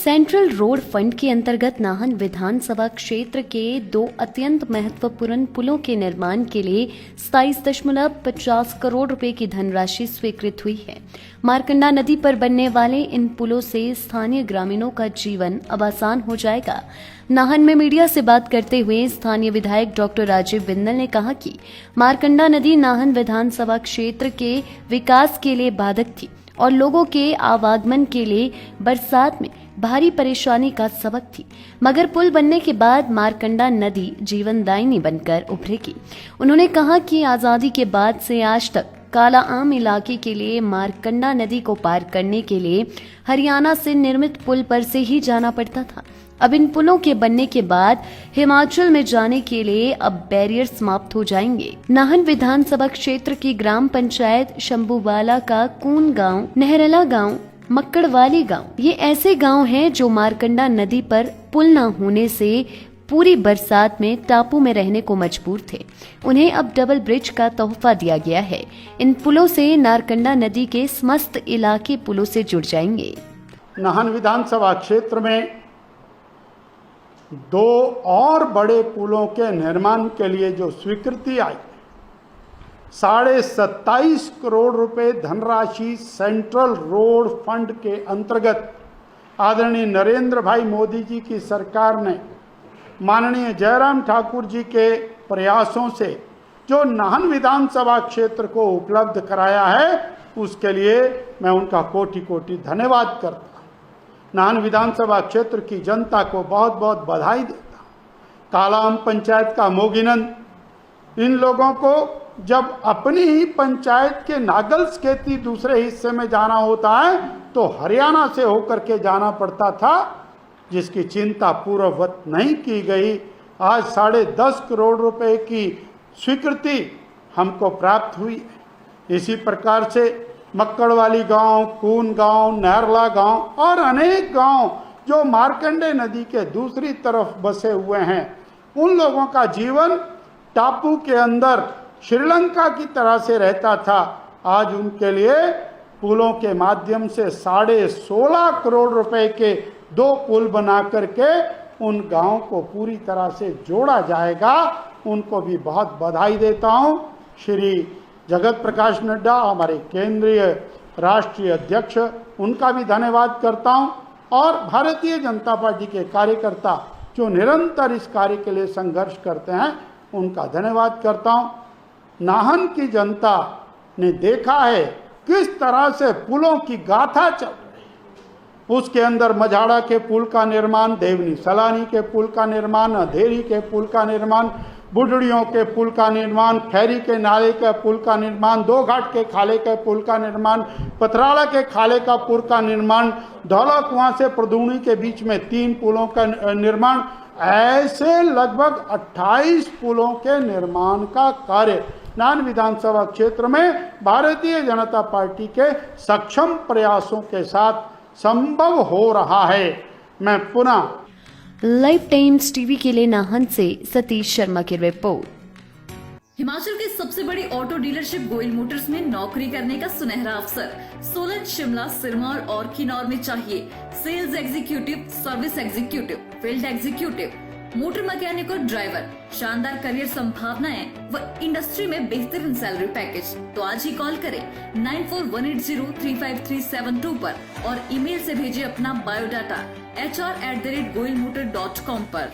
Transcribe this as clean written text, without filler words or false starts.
Central road fund के अंतर्गत नाहन विधानसभा क्षेत्र के 2 अत्यंत महत्वपूर्ण पुलों के निर्माण के लिए 27.50 करोड़ रुपए की धनराशि स्वीकृत हुई है। मारकंडा नदी पर बनने वाले इन पुलों से स्थानीय ग्रामीणों का जीवन अब आसान हो जाएगा। नाहन में मीडिया से बात करते हुए स्थानीय विधायक डॉक्टर राजीव बिंदल ने कहा कि मारकंडा नदी नाहन विधानसभा क्षेत्र के विकास के लिए बाधक थी और लोगों के आवागमन के लिए बरसात में भारी परेशानी का सबक थी, मगर पुल बनने के बाद मारकंडा नदी जीवनदायिनी बनकर उभरेगी। उन्होंने कहा कि आजादी के बाद से आज तक काला आम इलाके के लिए मारकंडा नदी को पार करने के लिए हरियाणा से निर्मित पुल पर से ही जाना पड़ता था। अब इन पुलों के बनने के बाद हिमाचल में जाने के लिए अब बैरियर समाप्त हो जाएंगे। नाहन विधानसभा क्षेत्र की ग्राम पंचायत शंभूवाला का कून गांव, नहरला गांव, मक्कड़वाली गांव, ये ऐसे गांव हैं जो मारकंडा नदी पर पुल न होने से पूरी बरसात में टापू में रहने को मजबूर थे। उन्हें अब डबल ब्रिज का तोहफा दिया गया है। इन पुलों से नारकंडा नदी के समस्त इलाके पुलों से जुड़ जाएंगे। नाहन विधानसभा क्षेत्र में 2 और बड़े पुलों के निर्माण के लिए जो स्वीकृति आई, 27.5 करोड़ रुपए धनराशि सेंट्रल रोड फंड के अंतर्गत आदरणीय नरेंद्र भाई मोदी जी की सरकार ने माननीय जयराम ठाकुर जी के प्रयासों से जो नाहन विधानसभा क्षेत्र को उपलब्ध कराया है, उसके लिए मैं उनका कोटि कोटि धन्यवाद करता हूँ। नाहन विधानसभा क्षेत्र की जनता को बहुत बहुत बधाई देता हूँ। कालाम पंचायत का मोगिनंद, इन लोगों को जब अपनी ही पंचायत के नागल्स खेती दूसरे हिस्से में जाना होता है तो हरियाणा से होकर के जाना पड़ता था, जिसकी चिंता पूर्ववत नहीं की गई। आज 10.5 करोड़ रुपए की स्वीकृति हमको प्राप्त हुई। इसी प्रकार से मक्कड़वाली गांव, कून गांव, नहरला गांव और अनेक गांव जो मारकंडे नदी के दूसरी तरफ बसे हुए हैं, उन लोगों का जीवन टापू के अंदर श्रीलंका की तरह से रहता था। आज उनके लिए पुलों के माध्यम से 16.5 करोड़ रुपए के 2 पुल बना करके उन गांवों को पूरी तरह से जोड़ा जाएगा। उनको भी बहुत बधाई देता हूं। श्री जगत प्रकाश नड्डा, हमारे केंद्रीय राष्ट्रीय अध्यक्ष, उनका भी धन्यवाद करता हूं और भारतीय जनता पार्टी के कार्यकर्ता जो निरंतर इस कार्य के लिए संघर्ष करते हैं, उनका धन्यवाद करता हूं। नाहन की जनता ने देखा है किस तरह से पुलों की गाथा चल रही है। उसके अंदर मझाड़ा के पुल का निर्माण, देवनी सलानी के पुल का निर्माण, अधेरी के पुल का निर्माण, बुढ़ड़ियों के पुल का निर्माण, खैरी के नाले के पुल का निर्माण, 2 घाट के खाले के पुल का निर्माण, पथराड़ा के खाले का पुल का निर्माण, धौला कुआं से प्रदूणी के बीच में 3 पुलों का निर्माण, ऐसे लगभग 28 पुलों के निर्माण का कार्य नाहन विधानसभा क्षेत्र में भारतीय जनता पार्टी के सक्षम प्रयासों के साथ संभव हो रहा है। मैं पुनः लाइव टाइम्स टीवी के लिए नाहन से सतीश शर्मा की रिपोर्ट। हिमाचल की सबसे बड़ी ऑटो डीलरशिप गोयल मोटर्स में नौकरी करने का सुनहरा अवसर। सोलन, शिमला, सिरमौर और किन्नौर में चाहिए sales executive, service executive, field executive, motor mechanic और ड्राइवर। शानदार करियर संभावनाएं व इंडस्ट्री में बेहतरीन सैलरी पैकेज। तो आज ही कॉल करें 9418035372 पर और ईमेल से भेजिए अपना बायोडाटा hr@goilmotor.com पर।